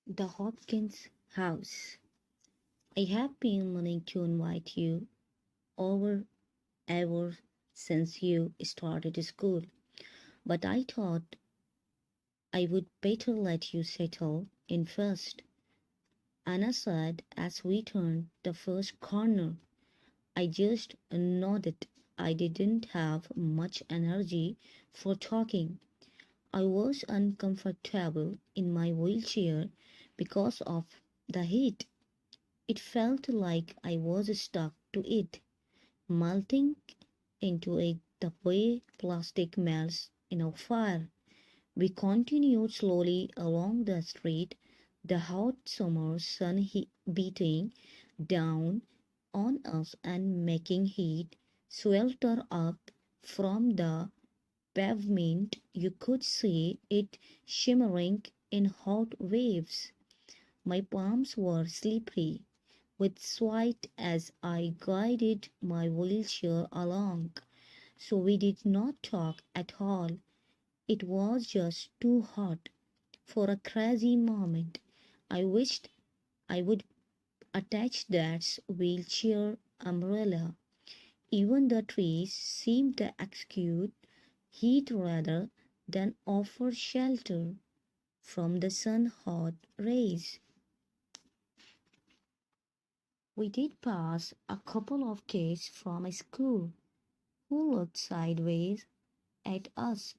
The Hopkins house. I have been meaning to invite you over ever since you started school, but I thought I would better let you settle in first. Anna said as we turned the first corner. I just nodded. I didn't have much energy for talking. I was uncomfortable in my wheelchair because of the heat. It felt like I was stuck to it, melting into it the way plastic melts in a fire. We continued slowly along the street, the hot summer sun beating down on us and making heat swelter up from the pavement. You could see it shimmering in hot waves. My palms were slippery with sweat as I guided my wheelchair along. So we did not talk at all. It was just too hot. For a crazy moment, I wished I would attach that wheelchair umbrella. Even the trees seemed to execute heat rather than offer shelter from the sun hot rays. We did pass a couple of kids from a school who looked sideways at us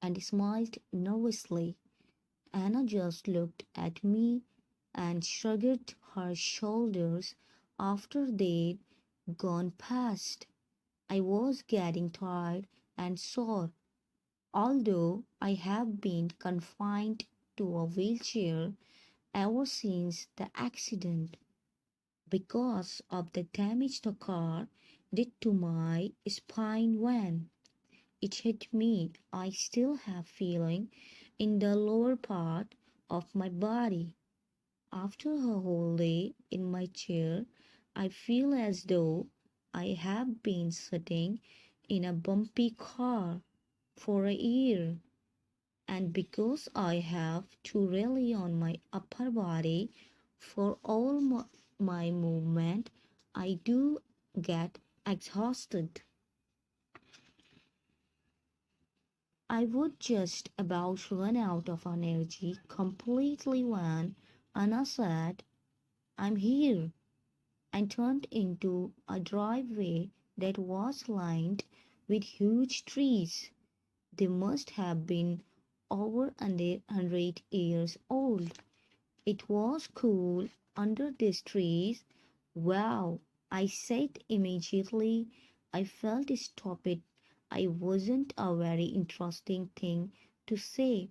and smiled nervously. Anna just looked at me and shrugged her shoulders after they'd gone past. I was getting tired and sore, although I have been confined to a wheelchair ever since the accident because of the damage the car did to my spine when it hit me. I still have feeling in the lower part of my body. After a whole day in my chair, I feel as though I have been sitting in a bumpy car for a year. And because I have to rely on my upper body for all my movement, I do get exhausted. I would just about run out of energy completely when Anna said, "I'm here," and turned into a driveway that was lined with huge trees. They must have been over 100 years old. It was cool under these trees. Wow, I said immediately. I felt stupid. I wasn't a very interesting thing to say.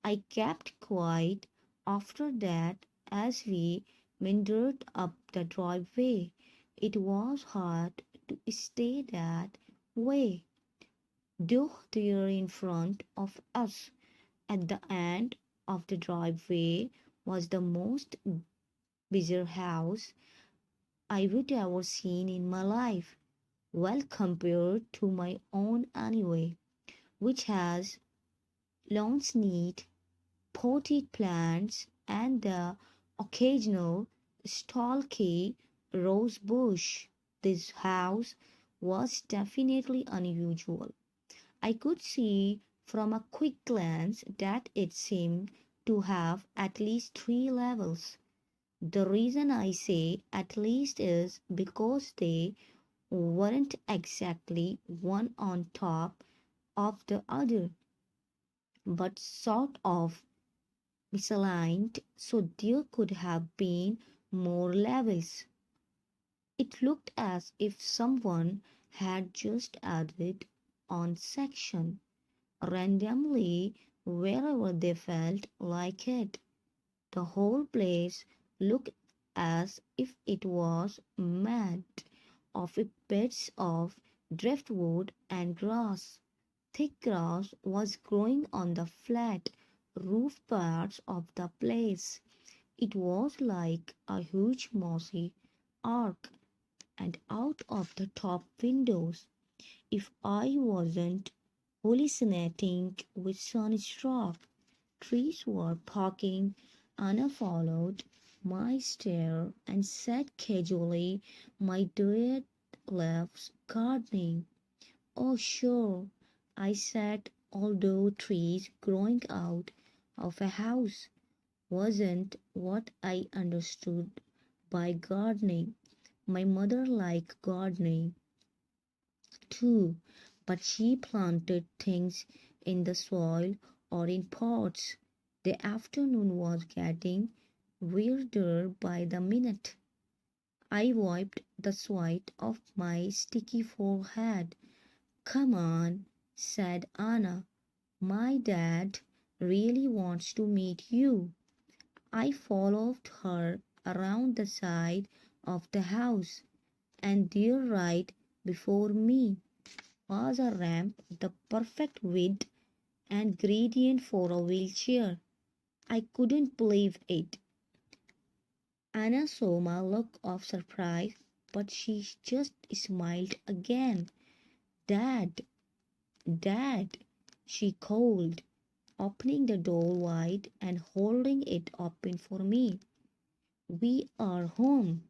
I kept quiet after that as we meandered up the driveway. It was hard to stay that way. Though there in front of us at the end of the driveway was the most bizarre house I would ever seen in my life. Well, compared to my own anyway, which has lawns, neat potted plants, and the occasional stalky rose bush. This house was definitely unusual. I could see from a quick glance that it seemed to have at least 3 levels. The reason I say at least is because they weren't exactly one on top of the other, but sort of misaligned, so there could have been more levels. It looked as if someone had just added on section randomly wherever they felt like it. The whole place looked as if it was made of bits of driftwood and grass. Thick grass was growing on the flat roof parts of the place. It was like a huge mossy arc, and out of the top windows, if I wasn't hallucinating with sunstroke, trees were poking Anna followed my stare and said casually, "My dad loves gardening." "Oh, sure," I said, although trees growing out of a house wasn't what I understood by gardening. My mother liked gardening too, but she planted things in the soil or in pots. The afternoon was getting weirder by the minute. I wiped the sweat off my sticky forehead. "Come on," said Anna. "My dad really wants to meet you." I followed her around the side of the house, and there right before me was a ramp, the perfect width and gradient for a wheelchair. I couldn't believe it. Anna saw my look of surprise, but she just smiled again. "Dad, Dad," she called, opening the door wide and holding it open for me. "We are home."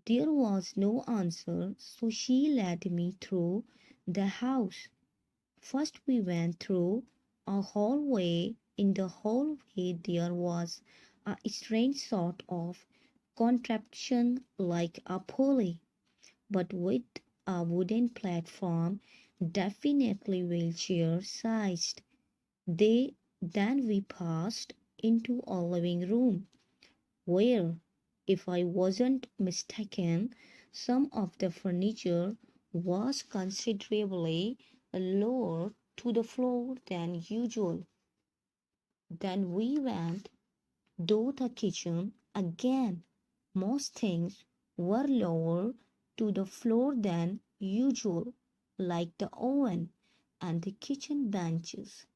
There was no answer, so she led me through the house. First, we went through a hallway. In the hallway, there was a strange sort of contraption like a pulley, but with a wooden platform, definitely wheelchair sized. Then we passed into a living room where, if I wasn't mistaken, some of the furniture was considerably lower to the floor than usual. Then we went to the kitchen again. Most things were lower to the floor than usual, like the oven and the kitchen benches.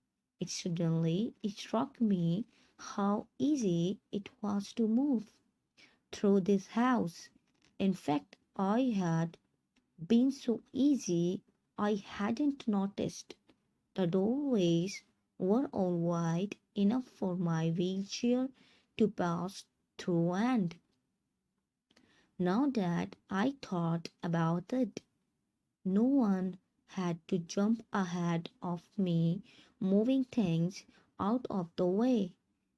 Suddenly it struck me how easy it was to move through this house. In fact, I had been so easy I hadn't noticed. The doorways were all wide enough for my wheelchair to pass through, and now that I thought about it, no one had to jump ahead of me, moving things out of the way,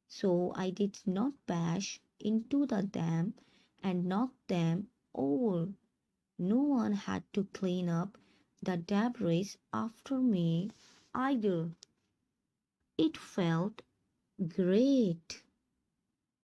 so I did not bash into them and knock them over. No one had to clean up the debris after me either. It felt great.